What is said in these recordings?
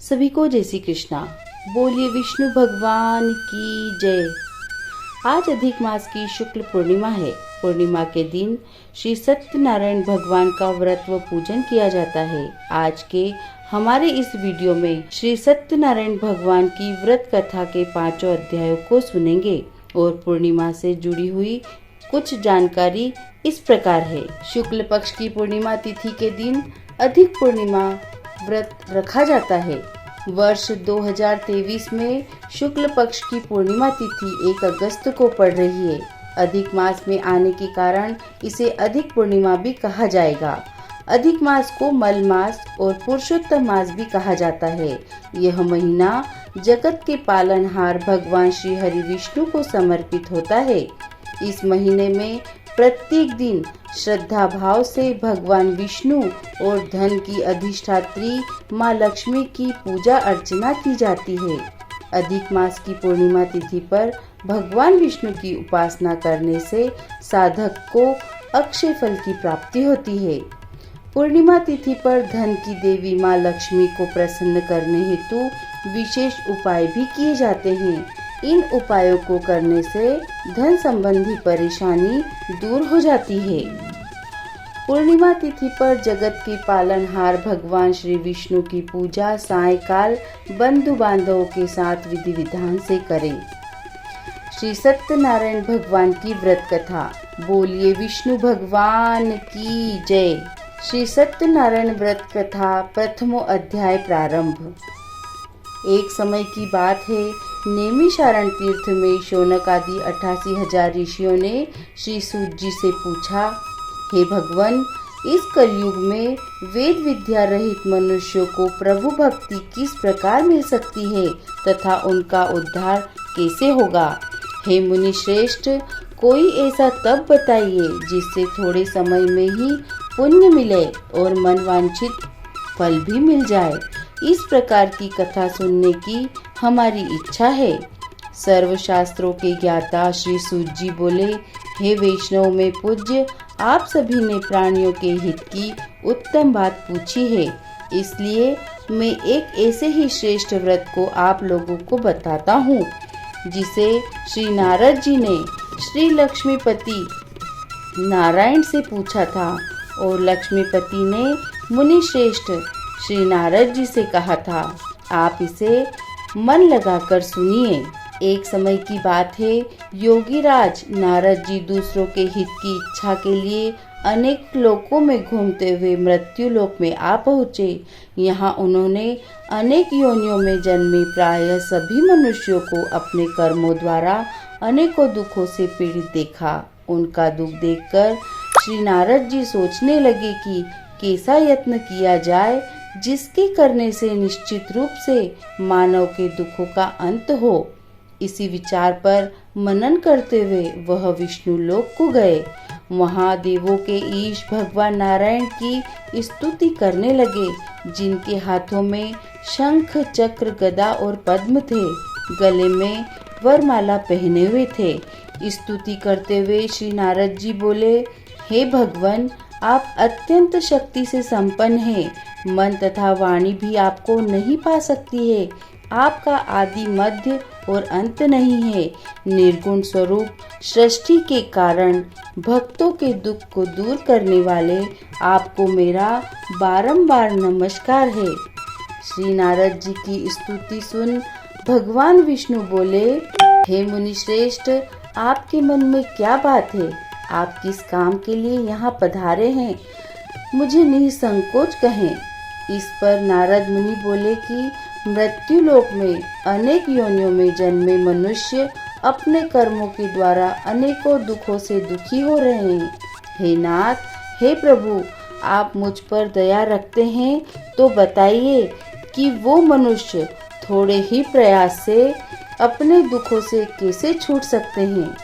सभी को जय श्री कृष्णा। बोलिए विष्णु भगवान की जय। आज अधिक मास की शुक्ल पूर्णिमा है। पूर्णिमा के दिन श्री सत्यनारायण भगवान का व्रत व पूजन किया जाता है। आज के हमारे इस वीडियो में श्री सत्यनारायण भगवान की व्रत कथा के 5 अध्यायों को सुनेंगे और पूर्णिमा से जुड़ी हुई कुछ जानकारी इस प्रकार है। शुक्ल पक्ष की पूर्णिमा तिथि के दिन अधिक पूर्णिमा व्रत रखा जाता है। वर्ष 2023 में शुक्ल पक्ष की पूर्णिमा तिथि 1 अगस्त को पड़ रही है। अधिक मास में आने के कारण इसे अधिक पूर्णिमा भी कहा जाएगा। अधिक मास को मल मास और पुरुषोत्तम मास भी कहा जाता है। यह महीना जगत के पालनहार भगवान श्री हरि विष्णु को समर्पित होता है। इस महीने में प्रत्येक दिन श्रद्धा भाव से भगवान विष्णु और धन की अधिष्ठात्री माँ लक्ष्मी की पूजा अर्चना की जाती है। अधिक मास की पूर्णिमा तिथि पर भगवान विष्णु की उपासना करने से साधक को अक्षय फल की प्राप्ति होती है। पूर्णिमा तिथि पर धन की देवी माँ लक्ष्मी को प्रसन्न करने हेतु विशेष उपाय भी किए जाते हैं। इन उपायों को करने से धन संबंधी परेशानी दूर हो जाती है। पूर्णिमा तिथि पर जगत के पालनहार भगवान श्री विष्णु की पूजा सायंकाल बंधु बांधवों के साथ विधि विधान से करें। श्री सत्यनारायण भगवान की व्रत कथा। बोलिए विष्णु भगवान की जय। श्री सत्यनारायण व्रत कथा प्रथमो अध्याय प्रारंभ। एक समय की बात है, नैमिषारण्य तीर्थ में शौनक आदि 88,000 ऋषियों ने श्री सूत जी से पूछा, हे भगवान, इस कलयुग में वेद विद्या रहित मनुष्यों को प्रभु भक्ति किस प्रकार मिल सकती है तथा उनका उद्धार कैसे होगा? हे मुनि श्रेष्ठ, कोई ऐसा तप बताइए जिससे थोड़े समय में ही पुण्य मिले और मनवांछित फल भी मिल जाए। इस प्रकार की कथा सुनने की हमारी इच्छा है। सर्वशास्त्रों के ज्ञाता श्री सूत जी बोले, हे वैष्णव में पूज्य, आप सभी ने प्राणियों के हित की उत्तम बात पूछी है, इसलिए मैं एक ऐसे ही श्रेष्ठ व्रत को आप लोगों को बताता हूँ जिसे श्री नारद जी ने श्री लक्ष्मीपति नारायण से पूछा था और लक्ष्मीपति ने मुनि श्रेष्ठ श्री नारद जी से कहा था। आप इसे मन लगाकर सुनिए। एक समय की बात है, योगीराज नारद जी दूसरों के हित की इच्छा के लिए अनेक लोकों में घूमते हुए मृत्यु लोक में आ पहुँचे। यहाँ उन्होंने अनेक योनियों में जन्मे प्रायः सभी मनुष्यों को अपने कर्मों द्वारा अनेकों दुखों से पीड़ित देखा। उनका दुख देखकर श्री नारद जी सोचने लगे कि कैसा यत्न किया जाए जिसके करने से निश्चित रूप से मानव के दुखों का अंत हो। इसी विचार पर मनन करते हुए वह विष्णु लोक को गए। वहाँ देवों के ईश भगवान नारायण की स्तुति करने लगे, जिनके हाथों में शंख चक्र गदा और पद्म थे, गले में वरमाला पहने हुए थे। स्तुति करते हुए श्री नारद जी बोले, हे भगवान, आप अत्यंत शक्ति से संपन्न हैं। मन तथा वाणी भी आपको नहीं पा सकती है। आपका आदि मध्य और अंत नहीं है। निर्गुण स्वरूप सृष्टि के कारण भक्तों के दुख को दूर करने वाले आपको मेरा बारंबार नमस्कार है। श्री नारद जी की स्तुति सुन भगवान विष्णु बोले, हे मुनि श्रेष्ठ, आपके मन में क्या बात है? आप किस काम के लिए यहाँ पधारे हैं? मुझे निसंकोच कहें। इस पर नारद मुनि बोले कि मृत्यु लोक में अनेक योनियों में जन्मे मनुष्य अपने कर्मों के द्वारा अनेकों दुखों से दुखी हो रहे हैं। हे नाथ, हे प्रभु, आप मुझ पर दया रखते हैं तो बताइए कि वो मनुष्य थोड़े ही प्रयास से अपने दुखों से कैसे छूट सकते हैं?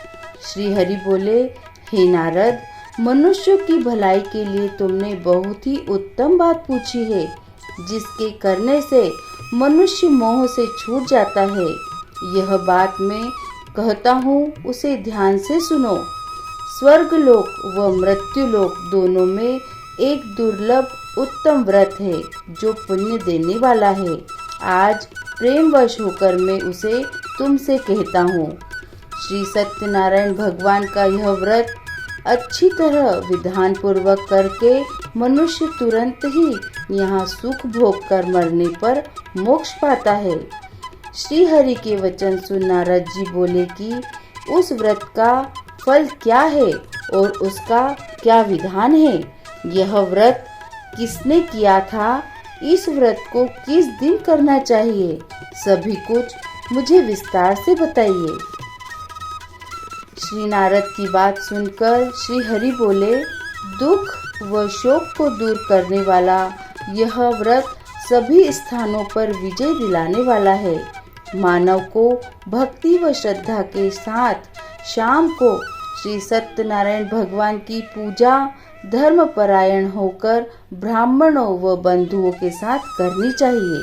श्री हरि बोले, हे नारद, मनुष्यों की भलाई के लिए तुमने बहुत ही उत्तम बात पूछी है, जिसके करने से मनुष्य मोह से छूट जाता है। यह बात मैं कहता हूँ, उसे ध्यान से सुनो। स्वर्ग लोक व मृत्यु लोक दोनों में एक दुर्लभ उत्तम व्रत है जो पुण्य देने वाला है। आज प्रेमवश होकर मैं उसे तुमसे कहता हूँ। श्री सत्यनारायण भगवान का यह व्रत अच्छी तरह विधान पूर्वक करके मनुष्य तुरंत ही यहाँ सुख भोग कर मरने पर मोक्ष पाता है। श्री हरि के वचन सुन नारद जी बोले कि उस व्रत का फल क्या है और उसका क्या विधान है, यह व्रत किसने किया था, इस व्रत को किस दिन करना चाहिए, सभी कुछ मुझे विस्तार से बताइए। श्री नारद की बात सुनकर श्री हरि बोले, दुख व शोक को दूर करने वाला यह व्रत सभी स्थानों पर विजय दिलाने वाला है। मानव को भक्ति व श्रद्धा के साथ शाम को श्री सत्यनारायण भगवान की पूजा धर्मपरायण होकर ब्राह्मणों व बंधुओं के साथ करनी चाहिए।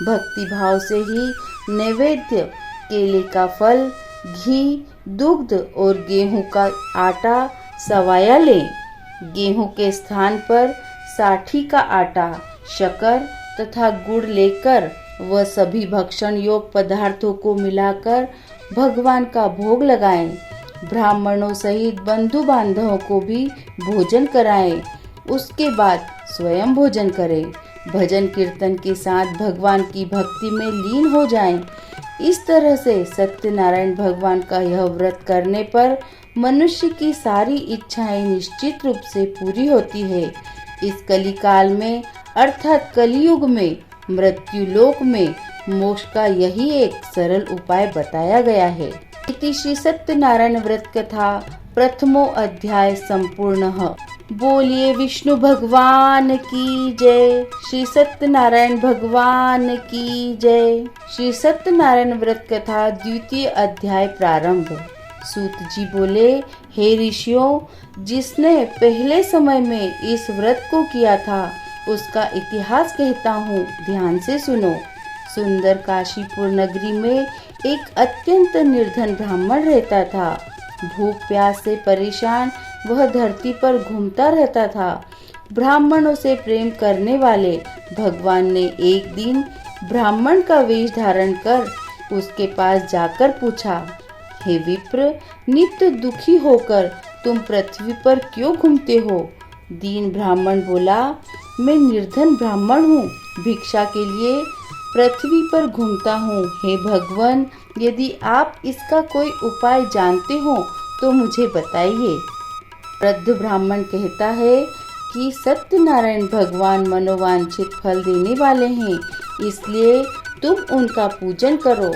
भक्ति भाव से ही नैवेद्य, केले का फल, घी, दुग्ध और गेहूं का आटा सवाया लें। गेहूं के स्थान पर साठी का आटा, शक्कर तथा गुड़ लेकर वह सभी भक्षण योग पदार्थों को मिलाकर भगवान का भोग लगाएं। ब्राह्मणों सहित बंधु बांधवों को भी भोजन कराएं। उसके बाद स्वयं भोजन करें। भजन कीर्तन के साथ भगवान की भक्ति में लीन हो जाएं। इस तरह से सत्यनारायण भगवान का यह व्रत करने पर मनुष्य की सारी इच्छाएं निश्चित रूप से पूरी होती है। इस कलिकाल में अर्थात कलियुग में मृत्यु लोक में मोक्ष का यही एक सरल उपाय बताया गया है। इति श्री सत्यनारायण व्रत कथा प्रथमो अध्याय संपूर्णः। बोलिए विष्णु भगवान की जय। श्री सत्यनारायण भगवान की जय। श्री सत्यनारायण व्रत कथा द्वितीय अध्याय प्रारंभ। सूत जी बोले, हे ऋषियों, जिसने पहले समय में इस व्रत को किया था उसका इतिहास कहता हूँ, ध्यान से सुनो। सुंदर काशीपुर नगरी में एक अत्यंत निर्धन ब्राह्मण रहता था। भूख प्यास से परेशान वह धरती पर घूमता रहता था। ब्राह्मणों से प्रेम करने वाले भगवान ने एक दिन ब्राह्मण का वेश धारण कर उसके पास जाकर पूछा, हे विप्र, नित्य दुखी होकर तुम पृथ्वी पर क्यों घूमते हो? दीन ब्राह्मण बोला, मैं निर्धन ब्राह्मण हूँ, भिक्षा के लिए पृथ्वी पर घूमता हूँ। हे भगवान, यदि आप इसका कोई उपाय जानते हो तो मुझे बताइए। वृद्ध ब्राह्मण कहता है कि सत्यनारायण भगवान मनोवांछित फल देने वाले हैं, इसलिए तुम उनका पूजन करो।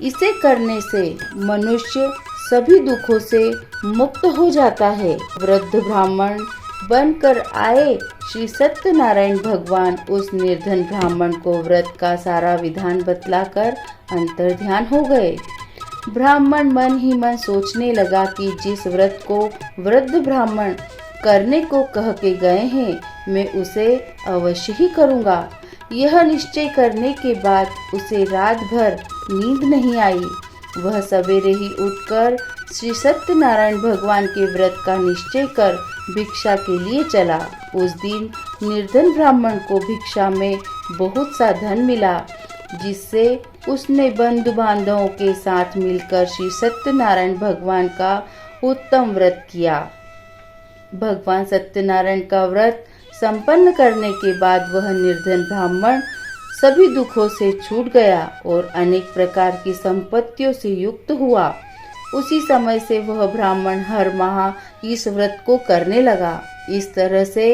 इसे करने से मनुष्य सभी दुखों से मुक्त हो जाता है। वृद्ध ब्राह्मण बनकर आए श्री सत्यनारायण भगवान उस निर्धन ब्राह्मण को व्रत का सारा विधान बतलाकर अंतर्ध्यान हो गए। ब्राह्मण मन ही मन सोचने लगा कि जिस व्रत को वृद्ध ब्राह्मण करने को कह के गए हैं, मैं उसे अवश्य ही करूँगा। यह निश्चय करने के बाद उसे रात भर नींद नहीं आई। वह सवेरे ही उठकर श्री सत्यनारायण भगवान के व्रत का निश्चय कर भिक्षा के लिए चला। उस दिन निर्धन ब्राह्मण को भिक्षा में बहुत सा धन मिला, जिससे उसने बंधु बांधवों के साथ मिलकर श्री सत्यनारायण भगवान का उत्तम व्रत किया। भगवान सत्यनारायण का व्रत संपन्न करने के बाद वह निर्धन ब्राह्मण सभी दुखों से छूट गया और अनेक प्रकार की संपत्तियों से युक्त हुआ। उसी समय से वह ब्राह्मण हर माह इस व्रत को करने लगा। इस तरह से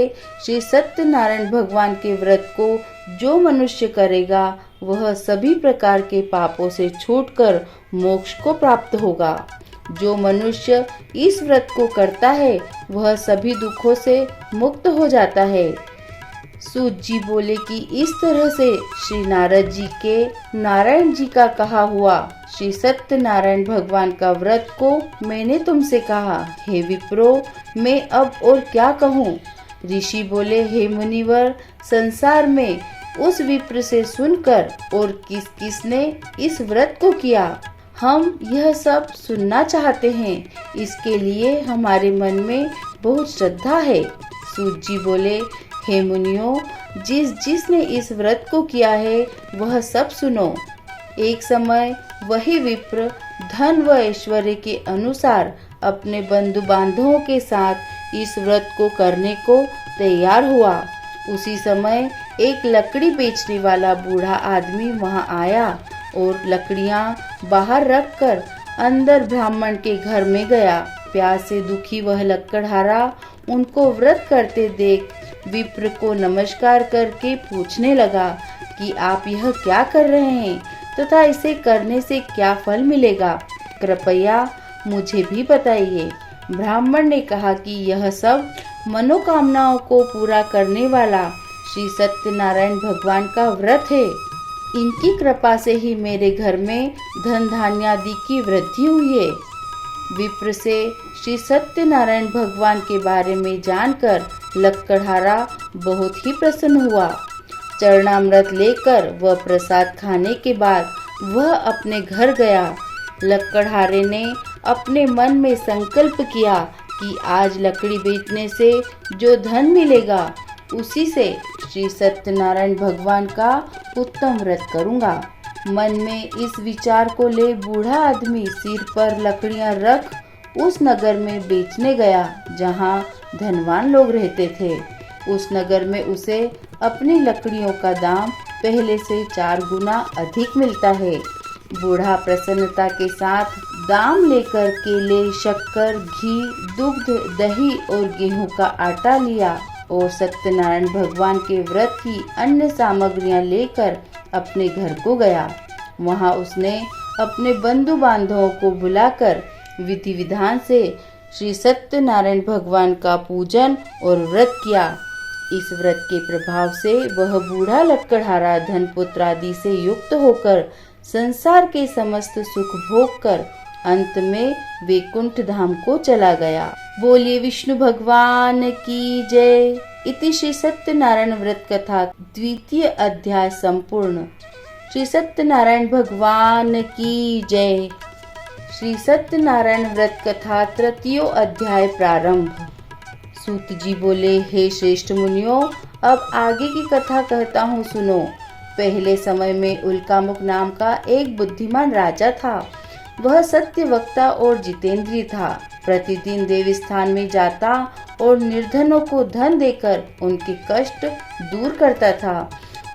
श्री सत्यनारायण भगवान के व्रत को जो मनुष्य करेगा वह सभी प्रकार के पापों से छूटकर मोक्ष को प्राप्त होगा। जो मनुष्य इस व्रत को करता है वह सभी दुखों से मुक्त हो जाता है। सूत जी बोले कि इस तरह से श्री नारद जी के नारायण जी का कहा हुआ श्री सत्यनारायण भगवान का व्रत को मैंने तुमसे कहा। हे विप्रो, मैं अब और क्या कहूँ? ऋषि बोले, हे मुनिवर, संसार में उस विप्र से सुनकर और किस किस ने इस व्रत को किया, हम यह सब सुनना चाहते हैं। इसके लिए हमारे मन में बहुत श्रद्धा है। सूत जी बोले, हे मुनियों, जिसने इस व्रत को किया है वह सब सुनो। एक समय वही विप्र धन व ऐश्वर्य के अनुसार अपने बंधु बांधवों के साथ इस व्रत को करने को तैयार हुआ। उसी समय एक लकड़ी बेचने वाला बूढ़ा आदमी वहां आया और लकड़ियां बाहर रखकर अंदर ब्राह्मण के घर में गया। प्यास से दुखी वह लकड़हारा उनको व्रत करते देख विप्र को नमस्कार करके पूछने लगा कि आप यह क्या कर रहे हैं तथा इसे करने से क्या फल मिलेगा, कृपया मुझे भी बताइए। ब्राह्मण ने कहा कि यह सब मनोकामनाओं को पूरा करने वाला श्री सत्यनारायण भगवान का व्रत है। इनकी कृपा से ही मेरे घर में धन धान्य आदि की वृद्धि हुई है। विप्र से श्री सत्यनारायण भगवान के बारे में जानकर लकड़हारा बहुत ही प्रसन्न हुआ। चरणामृत लेकर वह प्रसाद खाने के बाद वह अपने घर गया। लकड़हारे ने अपने मन में संकल्प किया कि आज लकड़ी बेचने से जो धन मिलेगा उसी से श्री सत्यनारायण भगवान का उत्तम व्रत करूंगा। मन में इस विचार को ले बूढ़ा आदमी सिर पर लकड़ियां रख उस नगर में बेचने गया जहां धनवान लोग रहते थे। उस नगर में उसे अपनी लकड़ियों का दाम पहले से 4 गुना अधिक मिलता है। बूढ़ा प्रसन्नता के साथ दाम लेकर केले, शक्कर, घी, दुग्ध, दही और गेहूं का आटा लिया और सत्यनारायण भगवान के व्रत की अन्य सामग्रियां लेकर अपने घर को गया। वहां उसने अपने बंधु बांधवों को बुलाकर विधि विधान से श्री सत्यनारायण भगवान का पूजन और व्रत किया। इस व्रत के प्रभाव से वह बूढ़ा लकड़हारा धन पुत्र आदि से युक्त होकर संसार के समस्त सुख भोग कर अंत में वैकुंठ धाम को चला गया। बोलिए विष्णु भगवान की जय। इति श्री सत्यनारायण व्रत कथा द्वितीय अध्याय संपूर्ण। श्री सत्यनारायण भगवान की जय। श्री सत्यनारायण व्रत कथा तृतीय अध्याय प्रारंभ। सूत जी बोले, हे श्रेष्ठ मुनियों, अब आगे की कथा कहता हूँ, सुनो। पहले समय में उल्कामुख नाम का एक बुद्धिमान राजा था। वह सत्य वक्ता और जितेंद्रिय था। प्रतिदिन देवस्थान में जाता और निर्धनों को धन देकर उनके कष्ट दूर करता था।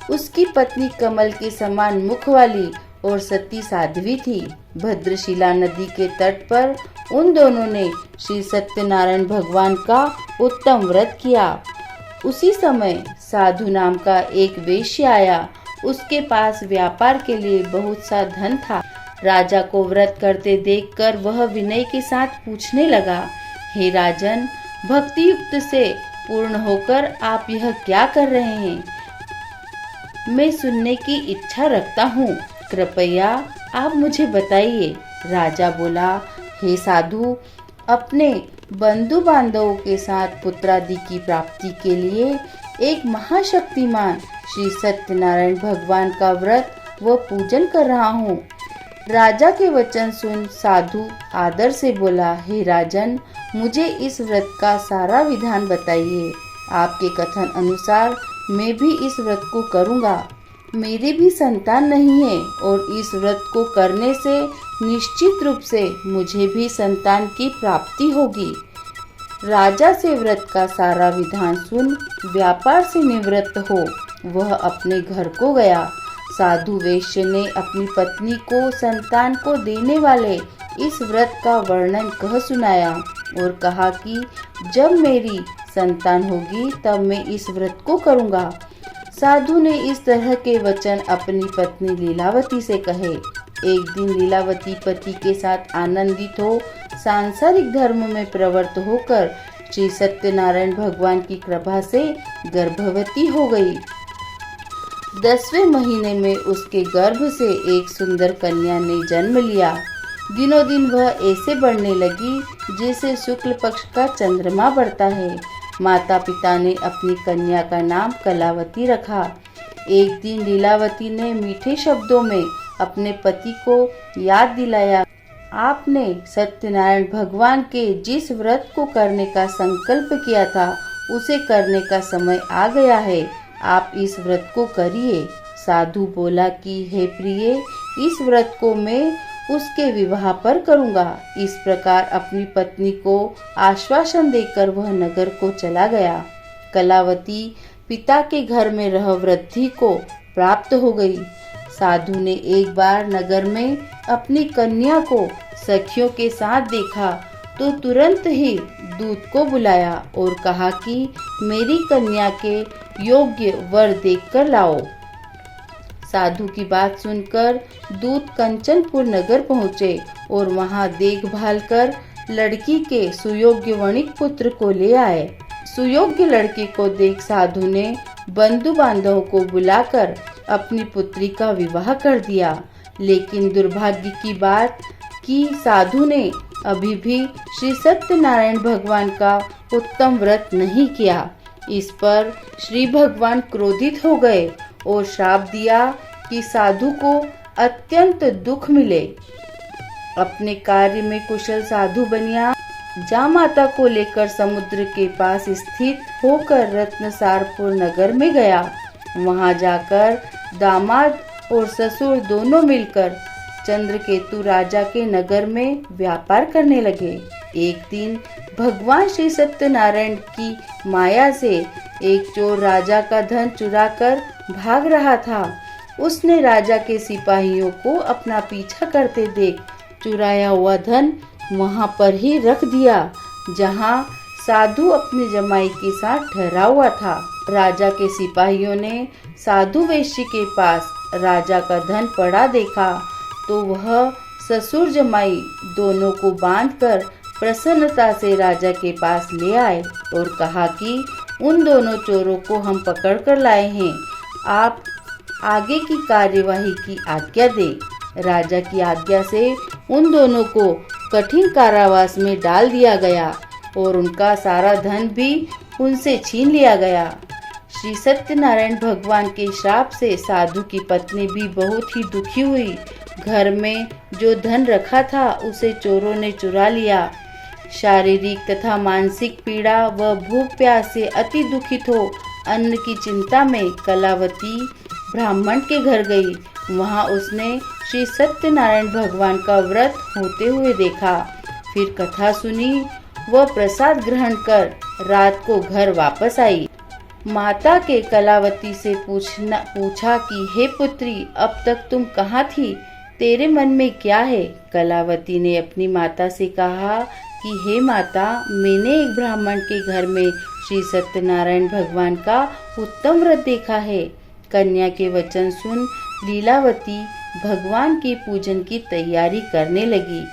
उसकी पत्नी कमल के समान मुख वाली और सती साध्वी थी। भद्रशिला नदी के तट पर उन दोनों ने श्री सत्यनारायण भगवान का उत्तम व्रत किया। उसी समय साधु नाम का एक वेश्य आया। उसके पास व्यापार के लिए बहुत सा धन था। राजा को व्रत करते देखकर वह विनय के साथ पूछने लगा, हे राजन, भक्ति युक्त से पूर्ण होकर आप यह क्या कर रहे हैं? मैं सुनने की इच्छा रखता हूँ, कृपया आप मुझे बताइए। राजा बोला, हे साधु, अपने बंधु बांधवों के साथ पुत्रादि की प्राप्ति के लिए एक महाशक्तिमान श्री सत्यनारायण भगवान का व्रत व पूजन कर रहा हूँ। राजा के वचन सुन साधु आदर से बोला, हे राजन, मुझे इस व्रत का सारा विधान बताइए। आपके कथन अनुसार मैं भी इस व्रत को करूँगा। मेरी भी संतान नहीं है और इस व्रत को करने से निश्चित रूप से मुझे भी संतान की प्राप्ति होगी। राजा से व्रत का सारा विधान सुन व्यापार से निवृत्त हो वह अपने घर को गया। साधु वैश्य ने अपनी पत्नी को संतान को देने वाले इस व्रत का वर्णन कह सुनाया और कहा कि जब मेरी संतान होगी तब मैं इस व्रत को करूँगा। साधु ने इस तरह के वचन अपनी पत्नी लीलावती से कहे। एक दिन लीलावती पति के साथ आनंदित हो सांसारिक धर्म में प्रवृत्त होकर श्री सत्यनारायण भगवान की कृपा से गर्भवती हो गई। 10वें महीने में उसके गर्भ से एक सुंदर कन्या ने जन्म लिया। दिनों दिन वह ऐसे बढ़ने लगी जैसे शुक्ल पक्ष का चंद्रमा बढ़ता है। माता पिता ने अपनी कन्या का नाम कलावती रखा। एक दिन लीलावती ने मीठे शब्दों में अपने पति को याद दिलाया, आपने सत्यनारायण भगवान के जिस व्रत को करने का संकल्प किया था उसे करने का समय आ गया है। आप इस व्रत को करिए। साधु बोला कि हे प्रिय, इस व्रत को मैं उसके विवाह पर करूंगा। इस प्रकार अपनी पत्नी को आश्वासन देकर वह नगर को चला गया। कलावती पिता के घर में रह वृद्धि को प्राप्त हो गई। साधु ने एक बार नगर में अपनी कन्या को सखियों के साथ देखा तो तुरंत ही दूत को बुलाया और कहा कि मेरी कन्या के योग्य वर देखकर लाओ। साधु की बात सुनकर दूत कंचनपुर नगर पहुँचे और वहां देखभाल कर लड़की के सुयोग्य वणिक पुत्र को ले आए। सुयोग्य लड़की को देख साधु ने बंधु बांधवों को बुलाकर अपनी पुत्री का विवाह कर दिया। लेकिन दुर्भाग्य की बात कि साधु ने अभी भी श्री सत्यनारायण भगवान का उत्तम व्रत नहीं किया। इस पर श्री भगवान क्रोधित हो गए और श्राप दिया कि साधु को अत्यंत दुख मिले। अपने कार्य में कुशल साधु बनिया जामाता को लेकर समुद्र के पास स्थित होकर रत्नसारपुर नगर में गया। वहां जाकर दामाद और ससुर दोनों मिलकर चंद्रकेतु राजा के नगर में व्यापार करने लगे। एक दिन भगवान श्री सत्यनारायण की माया से एक चोर राजा का धन चुराकर भाग रहा था। उसने राजा के सिपाहियों को अपना पीछा करते देख चुराया हुआ धन वहां पर ही रख दिया जहां साधु अपनी जमाई के साथ ठहरा हुआ था। राजा के सिपाहियों ने साधु वेश्य के पास राजा का धन पड़ा देखा तो वह ससुर जमाई दोनों को बांधकर प्रसन्नता से राजा के पास ले आए और कहा कि उन दोनों चोरों को हम पकड़ कर लाए हैं, आप आगे की कार्यवाही की आज्ञा दे। राजा की आज्ञा से उन दोनों को कठिन कारावास में डाल दिया गया और उनका सारा धन भी उनसे छीन लिया गया। श्री सत्यनारायण भगवान के श्राप से साधु की पत्नी भी बहुत ही दुखी हुई। घर में जो धन रखा था उसे चोरों ने चुरा लिया। शारीरिक तथा मानसिक पीड़ा व भूख प्यास से अति दुखित हो अन्न की चिंता में कलावती ब्राह्मण के घर गई। वहां उसने श्री सत्यनारायण भगवान का व्रत होते हुए देखा। फिर कथा सुनी व प्रसाद ग्रहण कर रात को घर वापस आई। माता के कलावती से पूछा कि हे पुत्री, अब तक तुम कहाँ थी? तेरे मन में क्या है? कलावती ने अपनी माता से कहा कि हे माता, मैंने एक ब्राह्मण के घर में श्री सत्यनारायण भगवान का उत्तम व्रत देखा है। कन्या के वचन सुन लीलावती भगवान के पूजन की तैयारी करने लगी।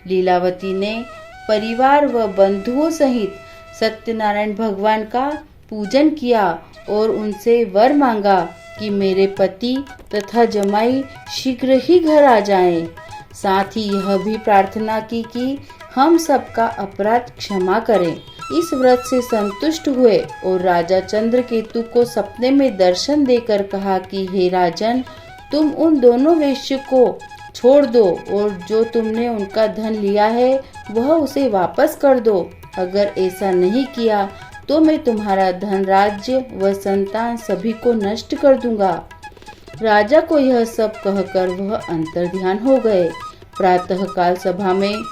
लीलावती ने परिवार व बंधुओं सहित सत्यनारायण भगवान का पूजन किया और उनसे वर मांगा कि मेरे पति तथा जमाई शीघ्र ही घर आ जाएं। साथ ही यह भी प्रार्थना की कि हम सबका अपराध क्षमा करें। इस व्रत से संतुष्ट हुए और राजा चंद्रकेतु को सपने में दर्शन देकर कहा कि हे राजन, तुम उन दोनों वेश्य को छोड़ दो और जो तुमने उनका धन लिया है वह उसे वापस कर दो। अगर ऐसा नहीं किया तो मैं तुम्हारा धन, राज्य व संतान सभी को नष्ट कर दूंगा। राजा को यह सब कहकर वह अंतर्ध्यान हो गए। प्रातःकाल सभा में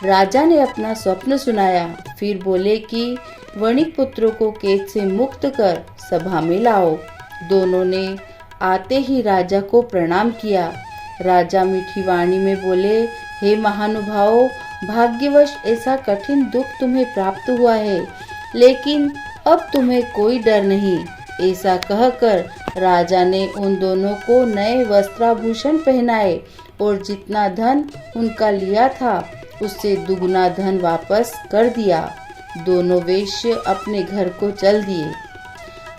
राजा ने अपना स्वप्न सुनाया। फिर बोले कि वणिक पुत्रों को कैद से मुक्त कर सभा में लाओ। दोनों ने आते ही राजा को प्रणाम किया। राजा मीठी वाणी में बोले, हे महानुभावों, भाग्यवश ऐसा कठिन दुख तुम्हें प्राप्त हुआ है, लेकिन अब तुम्हें कोई डर नहीं। ऐसा कहकर राजा ने उन दोनों को नए वस्त्राभूषण पहनाए और जितना धन उनका लिया था उससे दुगुना धन वापस कर दिया। दोनों वेश्य अपने घर को चल दिए।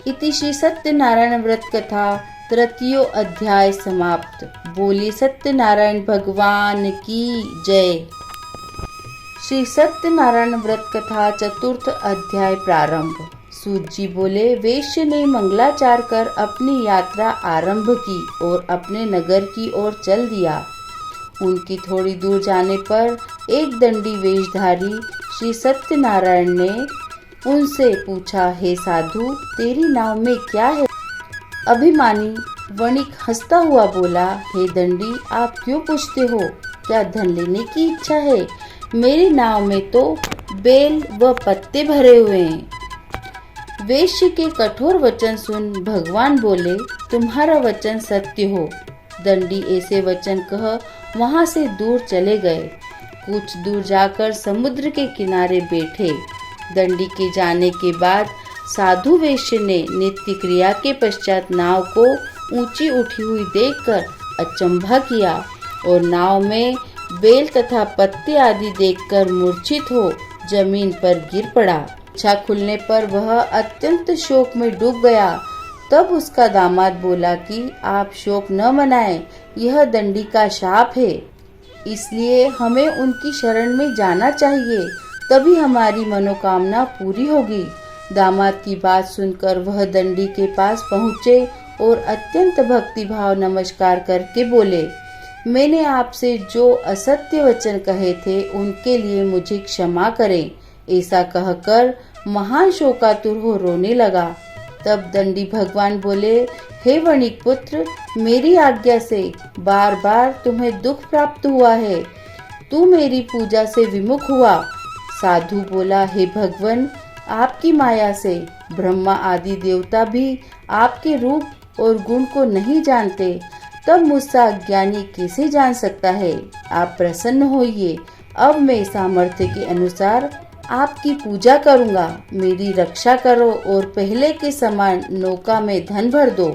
इति श्री सत्यनारायण व्रत कथा तृतीयो अध्याय समाप्त। बोली सत्यनारायण भगवान की जय। श्री सत्यनारायण व्रत कथा चतुर्थ अध्याय प्रारंभ। सूत जी बोले, वेश्य ने मंगलाचार कर अपनी यात्रा आरंभ की और अपने नगर की ओर चल दिया। उनकी थोड़ी दूर जाने पर एक दंडी वेशधारी श्री सत्यनारायण ने उनसे पूछा, हे साधु, तेरी नाव में क्या है? अभिमानी वणिक हंसता हुआ बोला, हे दंडी, आप क्यों पूछते हो? क्या धन लेने की इच्छा है? मेरी नाव में तो बेल व पत्ते भरे हुए हैं। वेश्य के कठोर वचन सुन भगवान बोले, तुम्हारा वचन सत्य हो। दंडी ऐसे वचन कह वहां से दूर चले गए। कुछ दूर जाकर समुद्र के किनारे बैठे। दंडी के जाने के बाद साधु वेश्य ने नित्य क्रिया के पश्चात नाव को ऊंची उठी हुई देखकर अचंभा किया और नाव में बेल तथा पत्ते आदि देखकर मूर्छित हो जमीन पर गिर पड़ा। इच्छा खुलने पर वह अत्यंत शोक में डूब गया। तब उसका दामाद बोला कि आप शोक न मनाएं, यह दंडी का शाप है, इसलिए हमें उनकी शरण में जाना चाहिए, तभी हमारी मनोकामना पूरी होगी। दामाद की बात सुनकर वह दंडी के पास पहुँचे और अत्यंत भक्तिभाव नमस्कार करके बोले, मैंने आपसे जो असत्य वचन कहे थे उनके लिए मुझे क्षमा करें। ऐसा कहकर महान शोकातुर हो रोने लगा। तब दंडी भगवान बोले, हे वणिक पुत्र, मेरी आज्ञा से बार बार तुम्हें दुख प्राप्त हुआ है, तू मेरी पूजा से विमुख हुआ। साधु बोला, हे भगवान, आपकी माया से ब्रह्मा आदि देवता भी आपके रूप और गुण को नहीं जानते, तब मुझसे अज्ञानी कैसे जान सकता है? आप प्रसन्न होइए, अब मैं सामर्थ्य के अनुसार आपकी पूजा करूंगा। मेरी रक्षा करो और पहले के समान नौका में धन भर दो।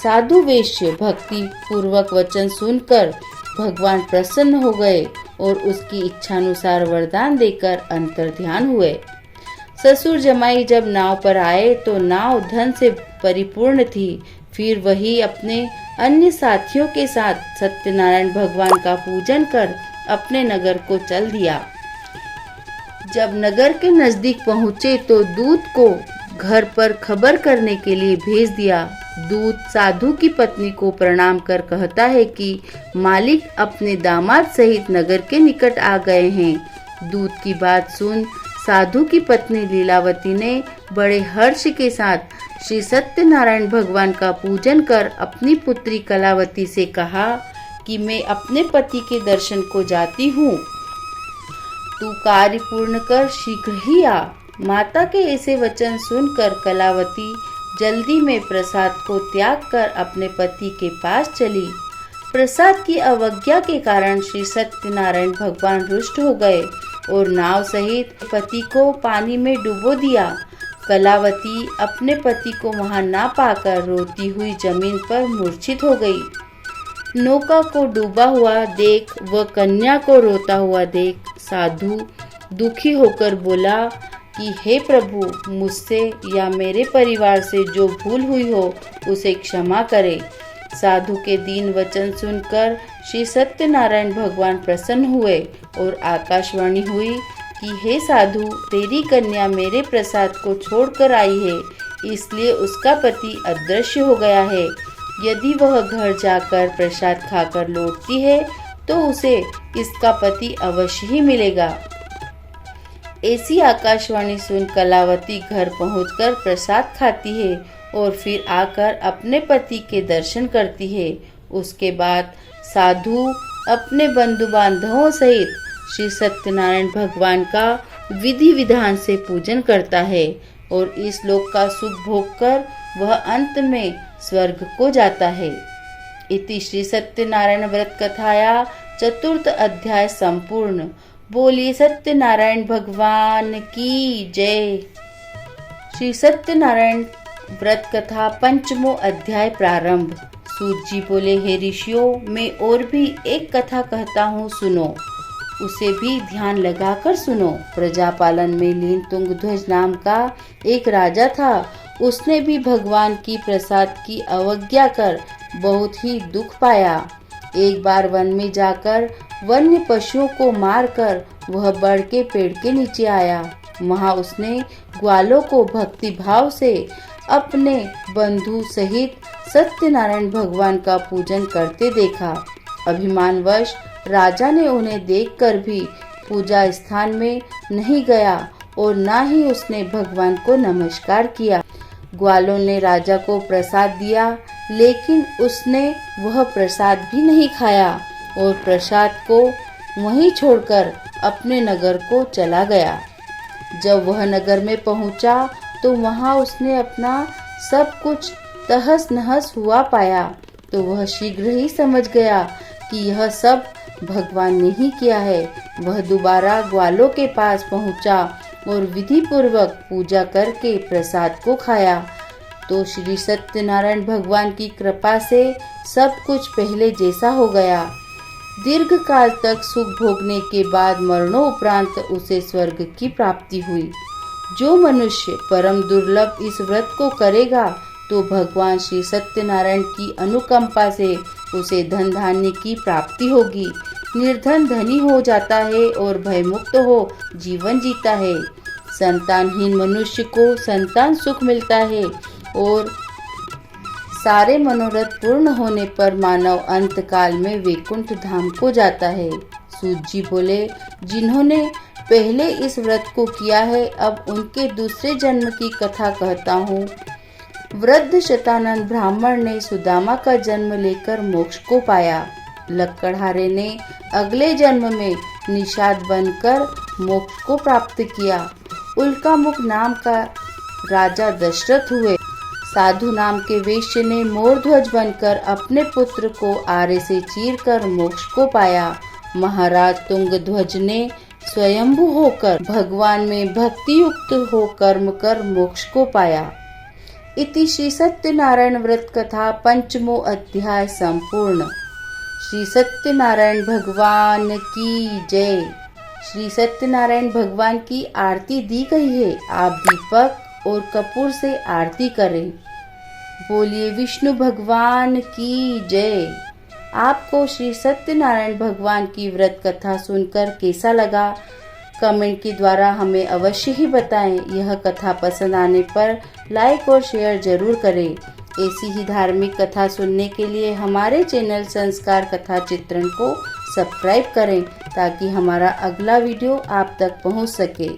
साधु वेश्य भक्ति पूर्वक वचन सुनकर भगवान प्रसन्न हो गए और उसकी इच्छानुसार वरदान देकर अंतर्ध्यान हुए। ससुर जमाई जब नाव पर आए तो नाव धन से परिपूर्ण थी। फिर वही अपने अन्य साथियों के साथ सत्यनारायण भगवान का पूजन कर अपने नगर को चल दिया। जब नगर के नजदीक पहुँचे तो दूत को घर पर खबर करने के लिए भेज दिया। दूत साधु की पत्नी को प्रणाम कर कहता है कि मालिक अपने दामाद सहित नगर के निकट आ गए हैं। दूत की बात सुन साधु की पत्नी लीलावती ने बड़े हर्ष के साथ श्री सत्यनारायण भगवान का पूजन कर अपनी पुत्री कलावती से कहा कि मैं अपने पति के दर्शन को जाती हूँ, तू कार्य पूर्ण कर शीघ्र ही आ। माता के ऐसे वचन सुनकर कलावती जल्दी में प्रसाद को त्याग कर अपने पति के पास चली। प्रसाद की अवज्ञा के कारण श्री सत्यनारायण भगवान रुष्ट हो गए और नाव सहित पति को पानी में डुबो दिया। कलावती अपने पति को वहां ना पाकर रोती हुई जमीन पर मूर्छित हो गई। नौका को डूबा हुआ देख व कन्या को रोता हुआ देख साधु दुखी होकर बोला कि हे प्रभु, मुझसे या मेरे परिवार से जो भूल हुई हो उसे क्षमा करे। साधु के दीन वचन सुनकर श्री सत्यनारायण भगवान प्रसन्न हुए और आकाशवाणी हुई कि हे साधु, तेरी कन्या मेरे प्रसाद को छोड़कर आई है, इसलिए उसका पति अदृश्य हो गया है। यदि वह घर जाकर प्रसाद खाकर लौटती है तो उसे इसका पति अवश्य ही मिलेगा। ऐसी आकाशवाणी सुन कलावती घर पहुंचकर प्रसाद खाती है और फिर आकर अपने पति के दर्शन करती है। उसके बाद साधु अपने बंधु बांधवों सहित श्री सत्यनारायण भगवान का विधि विधान से पूजन करता है और इस लोक का सुख भोग कर वह अंत में स्वर्ग को जाता है। इति श्री सत्यनारायण व्रत कथाया चतुर्थ अध्याय संपूर्ण। बोलिए सत्यनारायण भगवान की जय। श्री सत्यनारायण व्रत कथा पंचमो अध्याय प्रारंभ। सूत जी बोले, हे ऋषियों, मैं और भी एक कथा कहता हूँ, सुनो, उसे भी ध्यान लगाकर सुनो। प्रजापालन में लीन तुंगध्वज नाम का एक राजा था। उसने भी भगवान की प्रसाद की अवज्ञा कर बहुत ही दुख पाया। एक बार वन में जाकर वन्य पशुओं को मारकर वह बड़ के पेड़ के नीचे आया। वहां उसने ग्वालों को भक्ति भाव से अपने बंधु सहित सत्यनारायण भगवान का पूजन करते देखा। अभिमानवश राजा ने उन्हें देखकर भी पूजा स्थान में नहीं गया और ना ही उसने भगवान को नमस्कार किया। ग्वालों ने राजा को प्रसाद दिया, लेकिन उसने वह प्रसाद भी नहीं खाया और प्रसाद को वहीं छोड़कर अपने नगर को चला गया। जब वह नगर में पहुंचा तो वहां उसने अपना सब कुछ तहस नहस हुआ पाया, तो वह शीघ्र ही समझ गया कि यह सब भगवान ने ही किया है। वह दोबारा ग्वालों के पास पहुंचा और विधि पूर्वक पूजा करके प्रसाद को खाया, तो श्री सत्यनारायण भगवान की कृपा से सब कुछ पहले जैसा हो गया। दीर्घ काल तक सुख भोगने के बाद मरणोपरांत उसे स्वर्ग की प्राप्ति हुई। जो मनुष्य परम दुर्लभ इस व्रत को करेगा तो भगवान श्री सत्यनारायण की अनुकंपा से उसे धन धान्य की प्राप्ति होगी। निर्धन धनी हो जाता है और भयमुक्त हो जीवन जीता है। संतानहीन मनुष्य को संतान सुख मिलता है और सारे मनोरथ पूर्ण होने पर मानव अंत काल में वैकुंठ धाम को जाता है। सूत जी बोले, जिन्होंने पहले इस व्रत को किया है, अब उनके दूसरे जन्म की कथा कहता हूँ। वृद्ध शतानंद ब्राह्मण ने सुदामा का जन्म लेकर मोक्ष को पाया। लक्कड़हारे ने अगले जन्म में निषाद बनकर मोक्ष को प्राप्त किया। उल्का मुख नाम का राजा दशरथ हुए। साधु नाम के वैश्य ने मोरध्वज बनकर अपने पुत्र को आरे से चीरकर मोक्ष को पाया। महाराज तुंगध्वज ने स्वयंभू होकर भगवान में भक्ति युक्त हो कर्म कर मोक्ष को पाया। इति श्री सत्यनारायण व्रत कथा पंचमो अध्याय संपूर्ण। श्री सत्यनारायण भगवान की जय। श्री सत्यनारायण भगवान की आरती दी गई है। आप दीपक और कपूर से आरती करें। बोलिए विष्णु भगवान की जय। आपको श्री सत्यनारायण भगवान की व्रत कथा सुनकर कैसा लगा, कमेंट के द्वारा हमें अवश्य ही बताएं। यह कथा पसंद आने पर लाइक और शेयर जरूर करें। ऐसी ही धार्मिक कथा सुनने के लिए हमारे चैनल संस्कार कथा चित्रण को सब्सक्राइब करें, ताकि हमारा अगला वीडियो आप तक पहुंच सके।